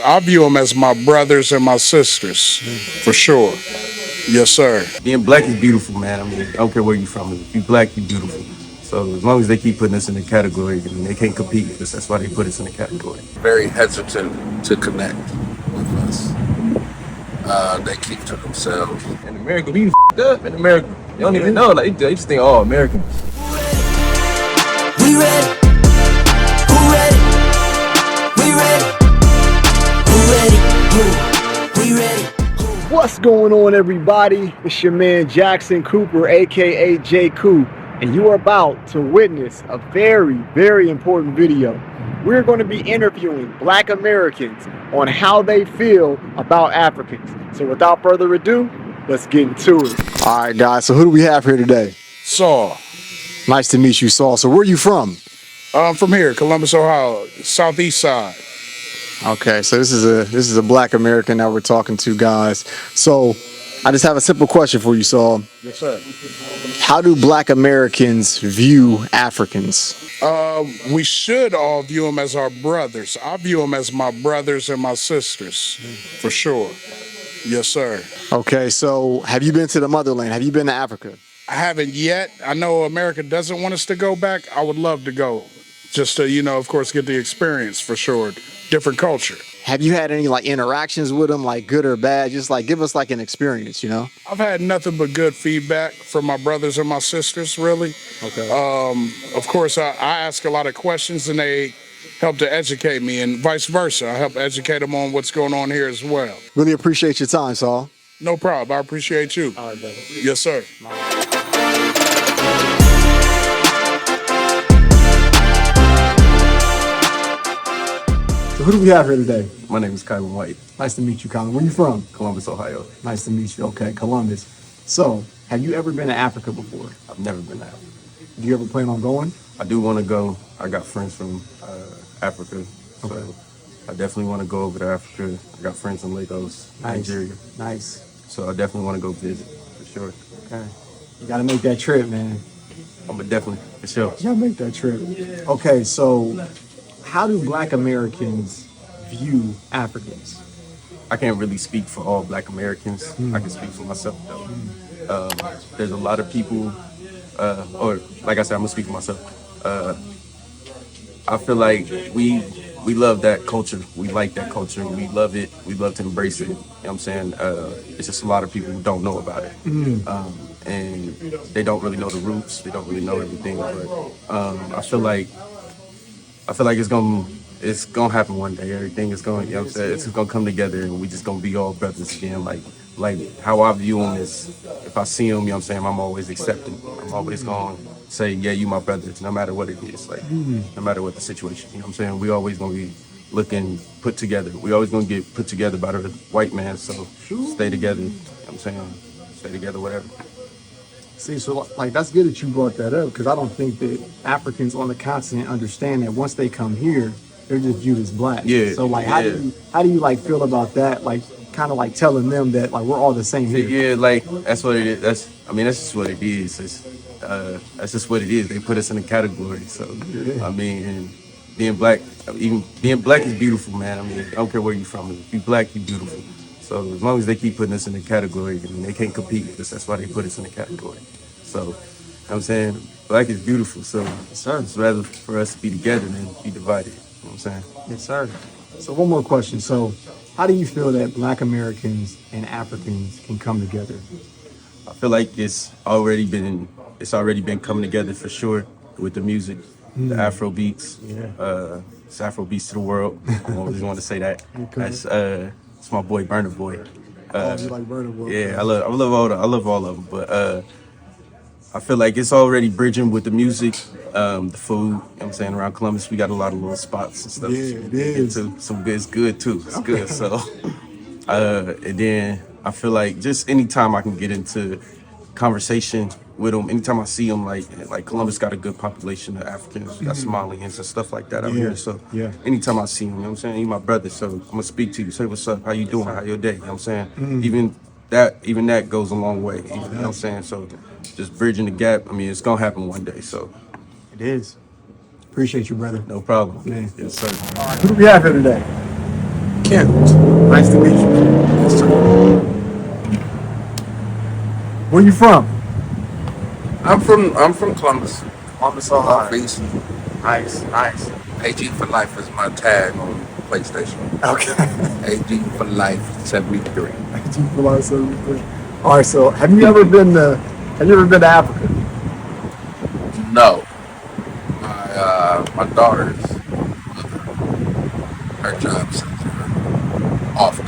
I view them as my brothers and my sisters, for sure. Yes, sir. Being black is beautiful, man. I mean, I don't care where you're from. If you black, you beautiful. So as long as they keep putting us in the category, I mean, they can't compete with us. That's why they put us in the category. Very hesitant to connect with us. They keep to themselves. In America, we f***ed up in America. They don't even know. Like they just think, oh, Americans. We ready. Who ready? We ready. Who ready? Who? We ready. What's going on, everybody? It's your man Jackson Cooper, aka J-Coop, and you are about to witness a very, very important video. We're going to be interviewing Black Americans on how they feel about Africans. So without further ado, let's get into it. All right, guys, so who do we have here today? Saul. Nice to meet you, Saul. So where are you from? I'm from here, Columbus, Ohio, southeast side. Okay, so this is a Black American that we're talking to, guys. So I just have a simple question for you, Saul. Yes, sir. How do Black Americans view Africans? We should all view them as our brothers. I view them as my brothers and my sisters, for sure. Yes, sir. Okay, so have you been to the motherland? Have you been to Africa? I haven't yet. I know America doesn't want us to go back. I would love to go, just to, of course, get the experience for sure. Different culture. Have you had any interactions with them, good or bad? Just give us an experience, I've had nothing but good feedback from my brothers and my sisters, really. Okay. Of course, I ask a lot of questions and they help to educate me, and vice versa. I help educate them on what's going on here as well. Really appreciate your time, Saul. No problem. I appreciate you. All right, brother. Yes, sir. So who do we have here today? My name is Kylan White, Nice to meet you, Colin. Where you from? Columbus, Ohio. Nice to meet you. Okay, Columbus. So, have you ever been to Africa before? I've never been out. Do you ever plan on going? I do want to go. I got friends from Africa, so Okay. I definitely want to go over to Africa. I got friends in Lagos, Nigeria, Nice. so I definitely want to go visit for sure. Okay. You gotta make that trip, man. But definitely for sure. You gotta make that trip. Okay, so how do Black Americans view Africans? I can't really speak for all Black Americans. I can speak for myself though. There's a lot of people, or like I said, I'm gonna speak for myself. I feel like we love that culture. We like that culture. We love it. We love to embrace it. You know what I'm saying? It's just a lot of people who don't know about it. And they don't really know the roots. They don't really know everything. But I feel like it's gonna happen one day. Everything is going, what I'm saying? It's gonna come together and we just gonna be all brothers again. Like how I view them is, if I see them, what I'm saying? I'm always accepting. I'm always gonna say, yeah, you my brother, no matter what it is. No matter what the situation, what I'm saying? We always gonna be looking put together. We always gonna get put together by the white man. So stay together, what I'm saying? Stay together, whatever. See, so that's good that you brought that up, because I don't think that Africans on the continent understand that once they come here, they're just viewed as Black. Yeah. So how do you feel about that? Kind of telling them that we're all the same here. Yeah, that's what it is. That's just what it is. That's just what it is. They put us in a category. So Yeah. I mean, and being black, even being black is beautiful, man. I mean, I don't care where you're from. If you black, you beautiful. So as long as they keep putting us in a category, I mean, they can't compete with us. That's why they put us in a category. So, you know what I'm saying, black is beautiful. So it's rather for us to be together than be divided. You know what I'm saying? Yes, sir. So one more question. So how do you feel that Black Americans and Africans can come together? I feel like it's already been coming together for sure with the music, the Afro beats. Yeah. It's Afro beats to the world. I always want to say that. Okay. That's it's my boy Burner Boy. You like Burna Boy? Yeah, I love all of them, but I feel like it's already bridging with the music, the food. You know what I'm saying? Around Columbus, we got a lot of little spots and stuff. Yeah, it is. Some good, it's good too. It's good. So, and then I feel like just anytime I can get into conversation with them, anytime I see them, like Columbus got a good population of Africans, we got Somalians and stuff like that out here. So, yeah. anytime I see them, you know what I'm saying? You're my brother, so I'm gonna speak to you. Say what's up, how you doing, how your day? You know what I'm saying? Even that goes a long way. You know what I'm saying? So, just bridging the gap. I mean, it's gonna happen one day. So, It is. Appreciate you, brother. no problem. Yeah. Yes, sir. Who do we have here today? Kent. Nice to meet you. Yes, sir. Where you from? I'm from Columbus, Columbus, Ohio. Northeast. Nice, nice. AG for life is my tag on PlayStation. Okay. AG for life 73. All right. So, have you ever been to Africa? No, my daughter's her job sends her often.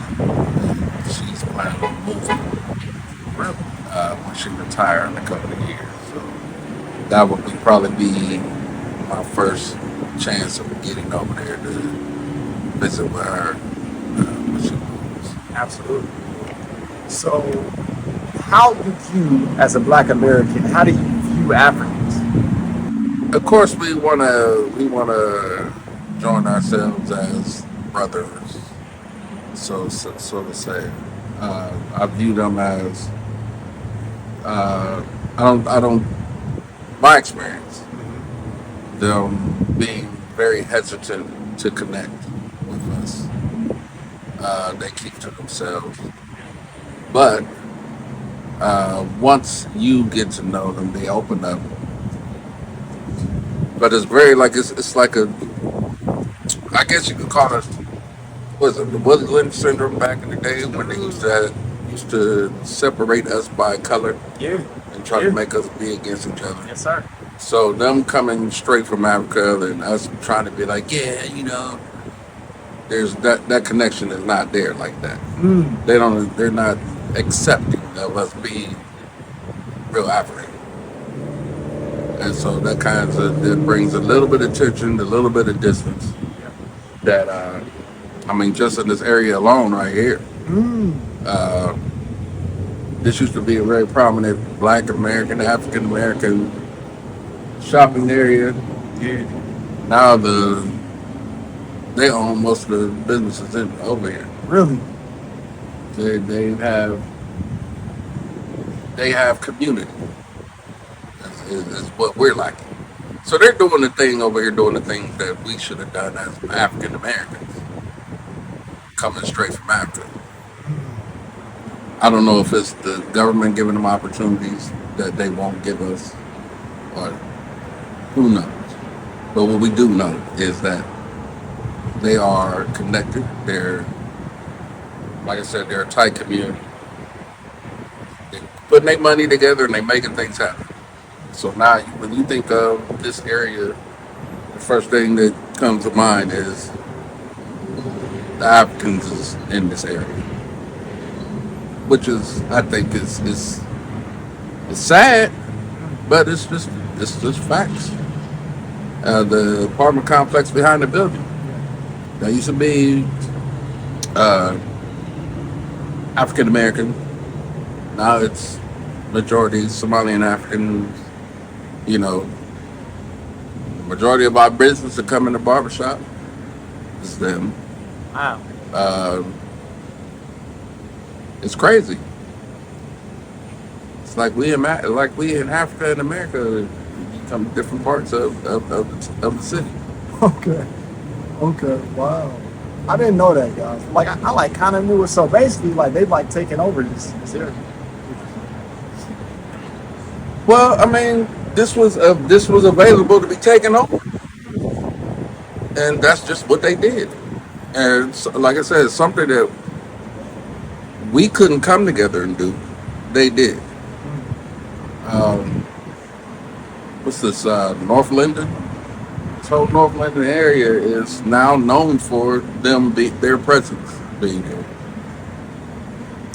She's planning on moving when she retires in a couple of years. So that would probably be my first chance of getting over there to visit with her when she moves. Absolutely. So, how do you, as a Black American, how do you view Africans? Of course, we wanna join ourselves as brothers, so to say. I view them as I don't my experience, them being very hesitant to connect with us. They keep to themselves, but once you get to know them, they open up. But it's very like it's like a, I guess you could call it, was it the Willie Lynch syndrome back in the day when they used to separate us by color Yeah. and try to make us be against each other. Yes, sir. So them coming straight from Africa and us trying to be like, yeah, there's that connection is not there like that. They're not accepting of us being real African. And so that brings a little bit of tension, a little bit of distance. That just in this area alone, right here, uh, this used to be a very prominent Black American, African American shopping area. Yeah. Now they own most of the businesses over here. Really? They have community. Is what we're lacking. So they're doing the thing over here, doing the things that we should have done as African Americans, coming straight from Africa. I don't know if it's the government giving them opportunities that they won't give us, or who knows. But what we do know is that they are connected. They're, like I said, they're a tight community. They're putting their money together and they're making things happen. So now, when you think of this area, the first thing that comes to mind is the Africans is in this area, which is, I think, is sad, but it's just facts. The apartment complex behind the building that used to be African American. Now it's majority Somalian African. The majority of our business that come in the barbershop is them. Wow. It's crazy. It's like we in Africa and America come different parts of the city. Okay. Okay. Wow. I didn't know that, guys. Like I kind of knew it. So basically, like they've taken over this area. Well, this was available to be taken over, and that's just what they did. And so, like I said, something that we couldn't come together and do, they did. What's this? North Linden. This whole North Linden area is now known for their presence being here.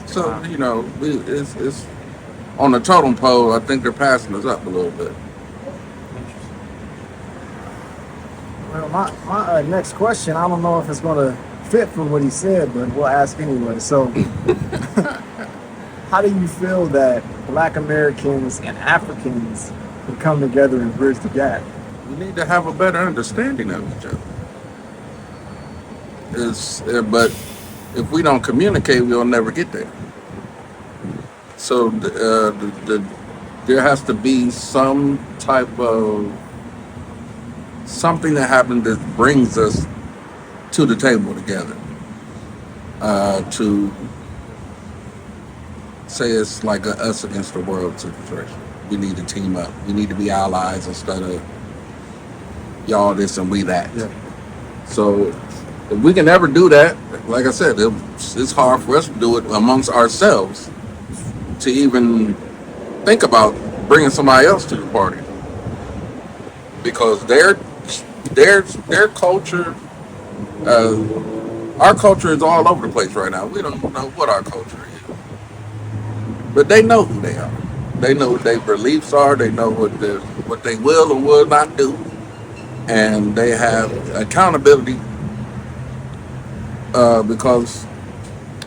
So it's on the totem pole. I think they're passing us up a little bit. Well, my next question, I don't know if it's going to fit for what he said, but we'll ask anyway. So, how do you feel that Black Americans and Africans can come together and bridge the gap? We need to have a better understanding of each other. But if we don't communicate, we'll never get there. So there has to be some type of something that happens that brings us to the table together. to say it's like a us against the world situation. We need to team up. We need to be allies instead of y'all this and we that. Yeah. So if we can ever do that, like I said, it's hard for us to do it amongst ourselves to even think about bringing somebody else to the party because their culture, our culture is all over the place right now. We don't know what our culture is, but they know who they are. They know what their beliefs are. They know what they will and will not do, and they have accountability because,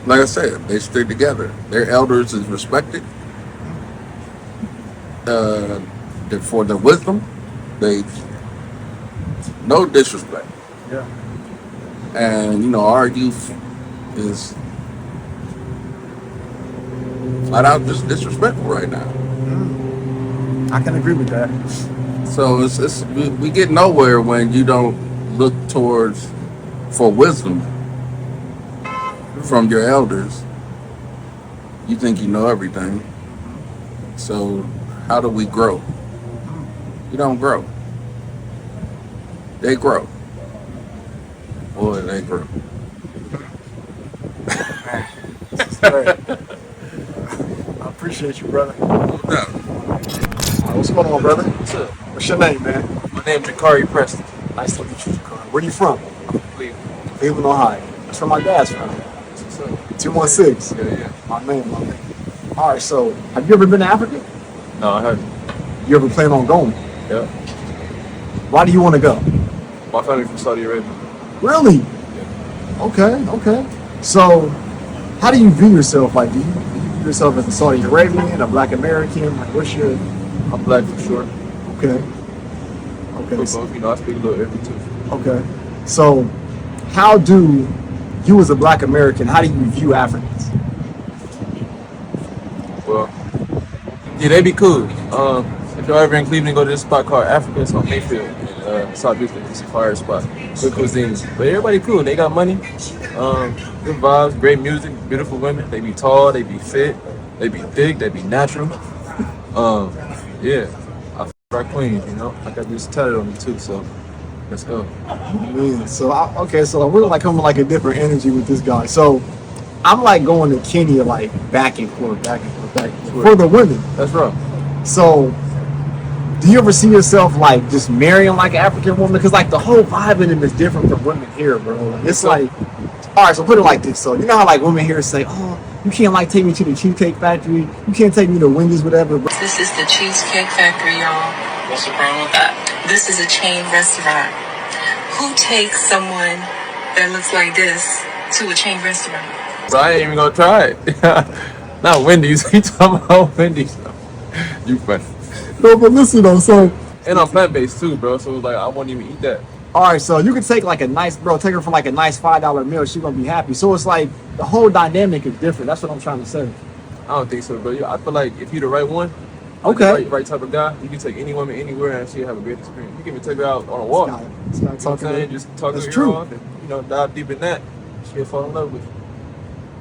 like I said, they stick together. Their elders is respected for their wisdom. They no disrespect. Yeah. And our youth is flat out just disrespectful right now. I can agree with that. So we get nowhere when you don't look towards for wisdom from your elders. You think you know everything. So how do we grow? You don't grow. They grow. Boy, they grow. I appreciate you, brother. No. What's going on, brother? What's up? What's your name, man? My name's Jakari Preston. Nice to meet you, Jakar. Where you from? Cleveland. Cleveland, Ohio. That's where my dad's from. What's up? 216. Yeah. My man, my man. All right, so have you ever been to Africa? No, I haven't. You ever plan on going? Yeah. Why do you want to go? My family from Saudi Arabia. Really? Yeah. Okay. So, how do you view yourself? Like, do you view yourself as a Saudi Arabian, a Black American? Like, what's your... I'm black for sure. Okay. But both, I speak a little Arabic too. Okay. So, how do you as a Black American, how do you view Africans? Well, yeah, they be cool. If y'all ever in Cleveland, go to this spot called Africa. It's on Mayfield in South Houston. It's a fire spot. Good cuisine. But everybody cool. They got money. Good vibes, great music, beautiful women. They be tall, they be fit, they be thick, they be natural. Yeah, I f our queens, I got this tatted on me too, so let's go. Man, so so we're like coming like a different energy with this guy. So I'm like going to Kenya like back and forth for the women. That's rough. So do you ever see yourself like just marrying like an African woman? Because like the whole vibe in them is different from women here, bro. Like, it's like, all right, so put it like this. So you know how like women here say, oh, you can't like take me to the Cheesecake Factory, you can't take me to Wendy's, whatever. Bro. This is the Cheesecake Factory, y'all. What's the problem with that? This is a chain restaurant. Who takes someone that looks like this to a chain restaurant? So I ain't even gonna try it. Not Wendy's. You talking about Wendy's? You funny. No, but listen though, so. And I'm plant-based too, bro. So like I won't even eat that. All right, so you can take like a nice, take her for like a nice $5 meal. She's gonna be happy. So it's like the whole dynamic is different. That's what I'm trying to say. I don't think so, bro. I feel like if you're the right one, okay, right type of guy, you can take any woman anywhere and she'll have a great experience. You can even take her out on a walk. It's not talking. Just talk to her true. off and dive deep in that. She'll fall in love with you.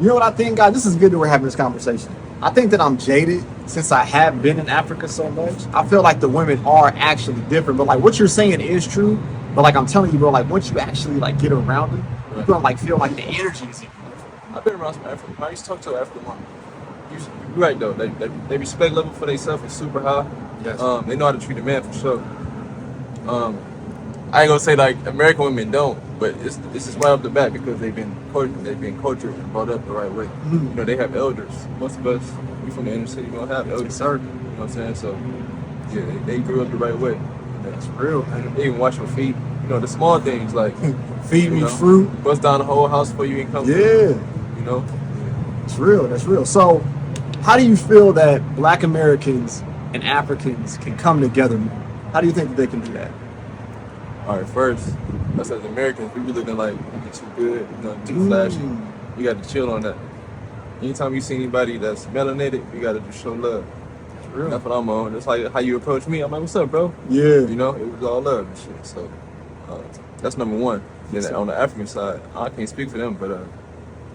You know what I think, guys? This is good that we're having this conversation. I think that I'm jaded since I have been in Africa so much. I feel like the women are actually different, but like what you're saying is true. But like I'm telling you, bro, like once you actually like get around it, you're gonna like feel like the energy is different. I've been around some African. I used to talk to an African woman. You're right though. They respect level for themselves is super high. Yes. They know how to treat a man for sure. I ain't gonna say like American women don't, but this is right off the bat because they've been cultured and brought up the right way. Mm-hmm. They have elders. Most of us, we from the inner city, we don't have elders. Sir. You know what I'm saying? So yeah, they grew up the right way. That's real, man. They even wash your feet. The small things like feed me fruit, bust down the whole house for you and come. Yeah. It's real. That's real. So, how do you feel that Black Americans and Africans can come together more? How do you think that they can do that? All right, first, us as Americans, we be looking like we're too good, too flashy. You got to chill on that. Anytime you see anybody that's melanated, you got to just show love. Real. That's what I'm on. That's like how you approach me. I'm like, what's up, bro? Yeah. It was all love and shit. So that's number one. Then on the African side, I can't speak for them, but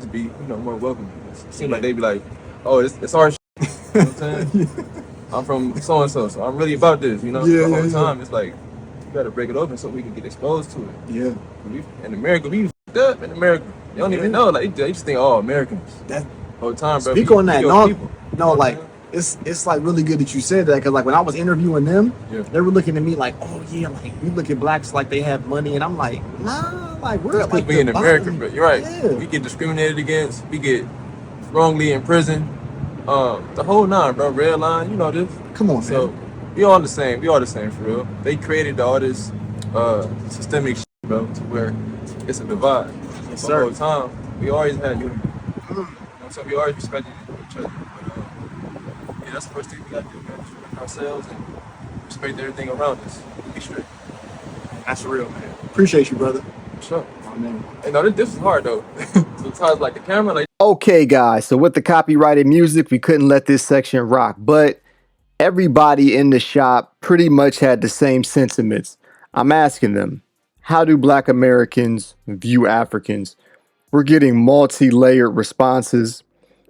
to be, more welcoming. It seems like they be like, oh, it's our shit. You know what I'm saying? I'm from so and so, so I'm really about this. The whole time it's like you gotta break it open so we can get exposed to it. Yeah. In America, we fucked up in America. They don't even know. Like they just think, oh, Americans. That Whole time, bro. speak We on that. your people. No, like it's like really good that you said that, because like when I was interviewing them, they were looking at me like, oh yeah, like we look at blacks like they have money, and I'm like, nah, like we're like we in America, bottom. but you're right. Yeah. We get discriminated against. We get wrongly in prison. The whole nine, bro. Red line, you know this. Come on, So man. we all the same. We all the same for real. They created all this systemic shit, bro, to where it's a divide. Yes, The sir. whole time, we always had unity. So we always respected each other. But yeah, that's the first thing we gotta do, man. Respect ourselves and respect everything around us. Be straight. That's real, man. Appreciate you, brother. For sure. Oh, man. Hey, no, this is hard though. Sometimes like the camera, like. Okay, guys, so with the copyrighted music, we couldn't let this section rock, but everybody in the shop pretty much had the same sentiments. I'm asking them, how do Black Americans view Africans? We're getting multi-layered responses.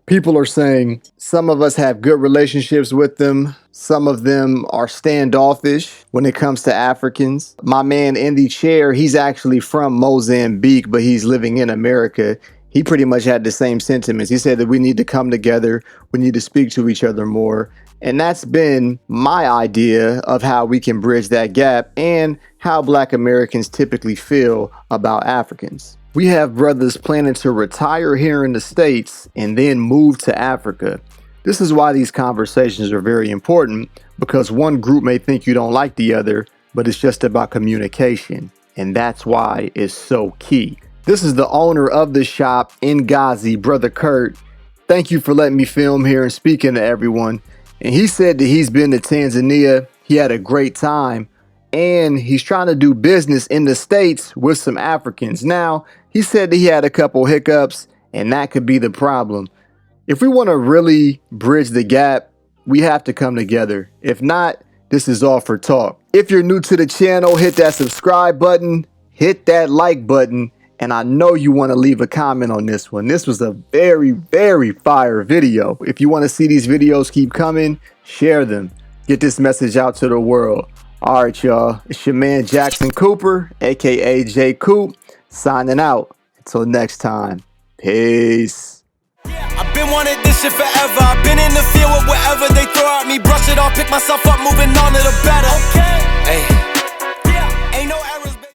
People are saying some of us have good relationships with them. Some of them are standoffish when it comes to Africans. My man in the chair, he's actually from Mozambique, but he's living in America. He pretty much had the same sentiments. He said that we need to come together. We need to speak to each other more. And that's been my idea of how we can bridge that gap and how Black Americans typically feel about Africans. We have brothers planning to retire here in the States and then move to Africa. This is why these conversations are very important, because one group may think you don't like the other, but it's just about communication. And that's why it's so key. This is the owner of the shop in Ghazi, Brother Kurt. Thank you for letting me film here and speaking to everyone. And he said that he's been to Tanzania. He had a great time. And he's trying to do business in the States with some Africans. Now, he said that he had a couple hiccups, and that could be the problem. If we want to really bridge the gap, we have to come together. If not, this is all for talk. If you're new to the channel, hit that subscribe button, hit that like button, and I know you want to leave a comment on this one. This was a very, very fire video. If you want to see these videos keep coming, share them. Get this message out to the world. All right, y'all. It's your man Jackson Cooper, aka J-Coop, signing out. Until next time. Peace. I've been wanting this shit forever. I've been in the field with whatever they throw at me. Brush it off, pick myself up, moving on to the better. Hey, ain't no error.